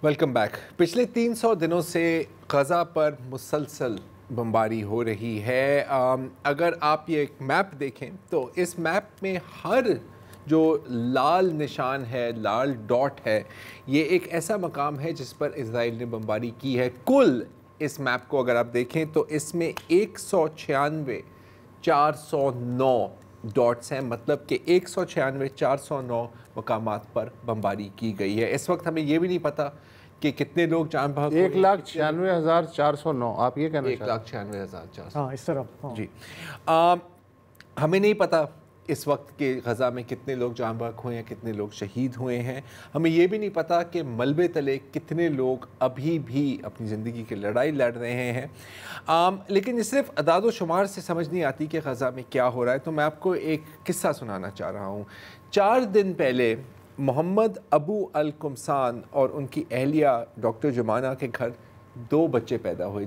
Welcome back. पिछले 300 दिनों से गज़ा पर मुसलसल बमबारी हो रही है। अगर आप ये एक मैप देखें तो इस मैप में हर जो लाल निशान है, लाल डॉट है, ये एक ऐसा मकाम है जिस पर इज़राइल ने बमबारी की है। कुल इस मैप को अगर आप देखें तो इसमें 196 409 डॉट्स हैं, मतलब कि 196 409 मकामात पर बमबारी की गई है। इस वक्त हमें ये भी नहीं पता कि कितने लोग जान बहक 1,96,409 आप ये कहना चाहते हैं? 1,96,409, हाँ इस तरह जी। हमें नहीं पता इस वक्त के गज़ा में कितने लोग जान बहक हुए हैं, कितने लोग शहीद हुए हैं। हमें ये भी नहीं पता कि मलबे तले कितने लोग अभी भी अपनी ज़िंदगी की लड़ाई लड़ रहे हैं। लेकिन ये सिर्फ अदाद शुमार से समझ नहीं आती कि गज़ा में क्या हो रहा है। तो मैं आपको एक किस्सा सुनाना चाह रहा हूँ। 4 दिन पहले मोहम्मद अबू अल कुमसान और उनकी अहलिया डॉक्टर जुमाना के घर 2 बच्चे पैदा हुए,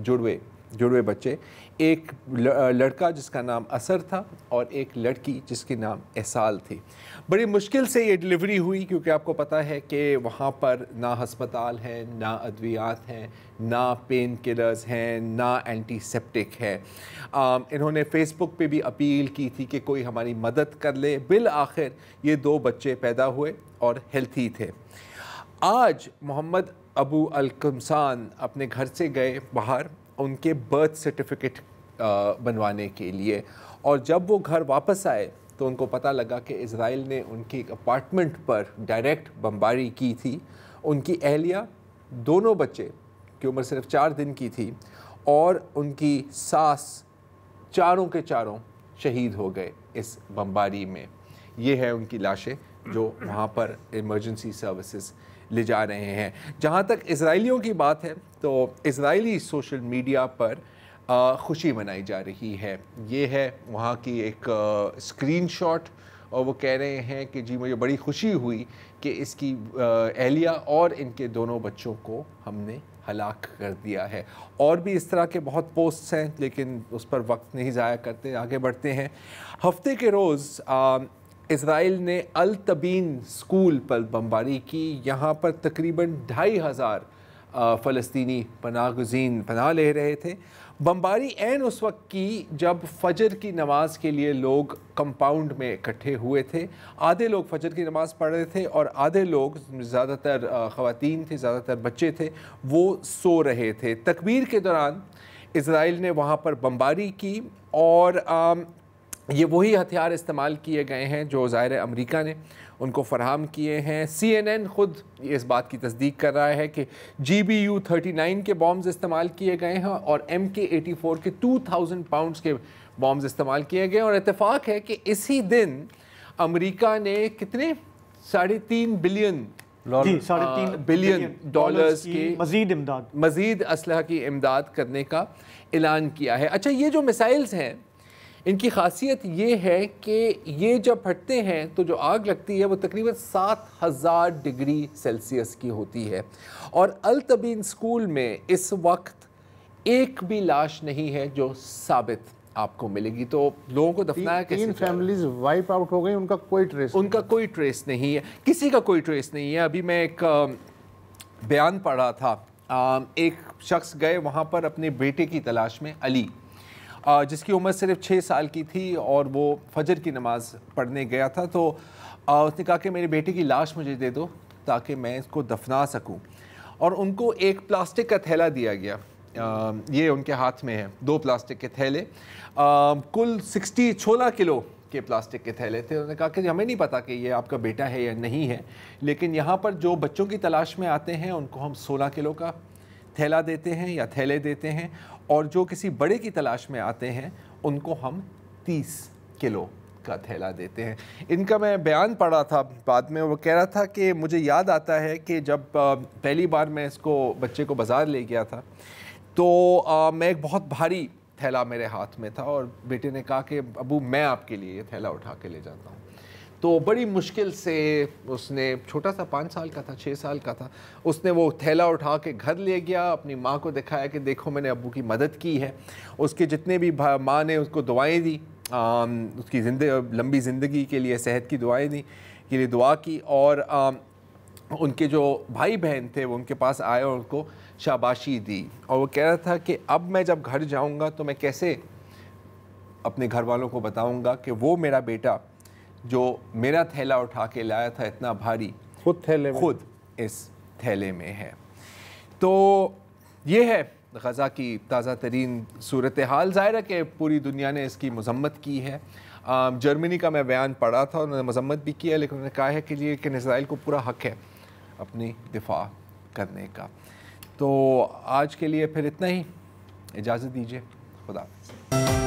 जुड़वे बच्चे। एक लड़का जिसका नाम असर था और एक लड़की जिसकी नाम एहसाल थी। बड़ी मुश्किल से ये डिलीवरी हुई क्योंकि आपको पता है कि वहाँ पर ना हस्पताल है, ना अद्वियात हैं, ना पेन किलर्स हैं, ना एंटीसेप्टिक है। इन्होंने फ़ेसबुक पे भी अपील की थी कि कोई हमारी मदद कर ले। बिल आखिर ये 2 बच्चे पैदा हुए और हेल्थी थे। आज मोहम्मद अबू अल कुमसान अपने घर से गए बाहर उनके बर्थ सर्टिफिकेट बनवाने के लिए, और जब वो घर वापस आए तो उनको पता लगा कि इज़राइल ने उनके एक अपार्टमेंट पर डायरेक्ट बमबारी की थी। उनकी अहलिया, दोनों बच्चे की उम्र सिर्फ 4 दिन की थी, और उनकी सास, चारों के चारों शहीद हो गए इस बमबारी में। ये है उनकी लाशें जो वहाँ पर इमरजेंसी सर्विसेज ले जा रहे हैं। जहाँ तक इज़राइलियों की बात है तो इज़राइली सोशल मीडिया पर खुशी मनाई जा रही है। ये है वहाँ की एक स्क्रीनशॉट, और वो कह रहे हैं कि जी मुझे बड़ी खुशी हुई कि इसकी अहलिया और इनके दोनों बच्चों को हमने हलाक कर दिया है। और भी इस तरह के बहुत पोस्ट्स हैं, लेकिन उस पर वक्त नहीं ज़ाया करते, आगे बढ़ते हैं। हफ्ते के रोज़ इज़राइल ने अल तबीन स्कूल पर बमबारी की। यहाँ पर तकरीबन 2,500 फ़लस्तीनी पनाहगज़ीन पनाह ले रहे थे। बमबारी ऐन उस वक्त की जब फ़जर की नमाज़ के लिए लोग कंपाउंड में इकट्ठे हुए थे। आधे लोग फ़जर की नमाज़ पढ़ रहे थे और आधे लोग, ज़्यादातर ख़वातीन थे, ज़्यादातर बच्चे थे, वो सो रहे थे। तकबीर के दौरान इज़राइल ने वहाँ पर बमबारी की, और ये वही हथियार इस्तेमाल किए गए हैं जो ज़ाहिर अमेरिका ने उनको फ़राहम किए हैं। CNN ख़ुद इस बात की तस्दीक कर रहा है कि GBU-39 के बॉम्ब्स इस्तेमाल किए गए हैं और MK-84 के 2000 पाउंड्स के बॉम्ब्स इस्तेमाल किए गए। और इत्तेफाक है कि इसी दिन अमेरिका ने कितने 3.5 बिलियन डॉलर्स की मज़ीद असलहा की इमदाद करने का ऐलान किया है। अच्छा, ये जो मिसाइल्स हैं इनकी खासियत ये है कि ये जब फटते हैं तो जो आग लगती है वो तकरीबन 7000 डिग्री सेल्सियस की होती है। और अल तबीन स्कूल में इस वक्त एक भी लाश नहीं है जो साबित आपको मिलेगी। तो लोगों को दफनाया कैसे? 3 फैमिलीज वाइप आउट हो गई, उनका कोई कोई ट्रेस नहीं है, किसी का कोई ट्रेस नहीं है। अभी मैं एक बयान पढ़ रहा था, एक शख्स गए वहाँ पर अपने बेटे की तलाश में, अली, जिसकी उम्र सिर्फ 6 साल की थी, और वो फजर की नमाज़ पढ़ने गया था। तो उसने कहा कि मेरे बेटे की लाश मुझे दे दो ताकि मैं इसको दफना सकूं। और उनको एक प्लास्टिक का थैला दिया गया, ये उनके हाथ में है, 2 प्लास्टिक के थैले, कुल 16 किलो के प्लास्टिक के थैले थे। उन्होंने कहा कि हमें नहीं पता कि ये आपका बेटा है या नहीं है, लेकिन यहाँ पर जो बच्चों की तलाश में आते हैं उनको हम 16 किलो का थैला देते हैं या थैले देते हैं, और जो किसी बड़े की तलाश में आते हैं उनको हम 30 किलो का थैला देते हैं। इनका मैं बयान पढ़ा था बाद में, वो कह रहा था कि मुझे याद आता है कि जब पहली बार मैं इसको बच्चे को बाज़ार ले गया था तो मैं एक बहुत भारी थैला मेरे हाथ में था, और बेटे ने कहा कि अबू मैं आपके लिए ये थैला उठा के ले जाता हूँ। तो बड़ी मुश्किल से उसने, छोटा सा 5 साल का था, 6 साल का था, उसने वो थैला उठा के घर ले गया, अपनी माँ को दिखाया कि देखो मैंने अब्बू की मदद की है। उसके जितने भी माँ ने उसको दुआएं दी, उसकी लंबी ज़िंदगी के लिए, सेहत की दुआएं दी, के लिए दुआ की। और ان کے جو بھائی بہن تھے وہ ان کے پاس آئے اور ان کو شاباشی دی، اور وہ کہہ رہا تھا کہ اب میں جب گھر جاؤں گا تو میں کیسے اپنے گھر والوں کو بتاؤں گا کہ وہ میرا بیٹا جو میرا تھیلا اٹھا کے لایا تھا اتنا بھاری، خود اس تھیلے میں ہے۔ تو یہ ہے غزہ کی تازہ ترین صورتحال۔ ظاہر ہے کہ پوری دنیا نے اس کی مذمت کی ہے۔ جرمنی کا میں بیان پڑھا تھا، انہوں نے مذمت بھی کیا، لیکن انہوں نے کہا ہے کہ اسرائیل کو پورا حق ہے اپنی دفاع کرنے کا۔ تو آج کے لیے پھر اتنا ہی، اجازت دیجیے، خدا حافظ۔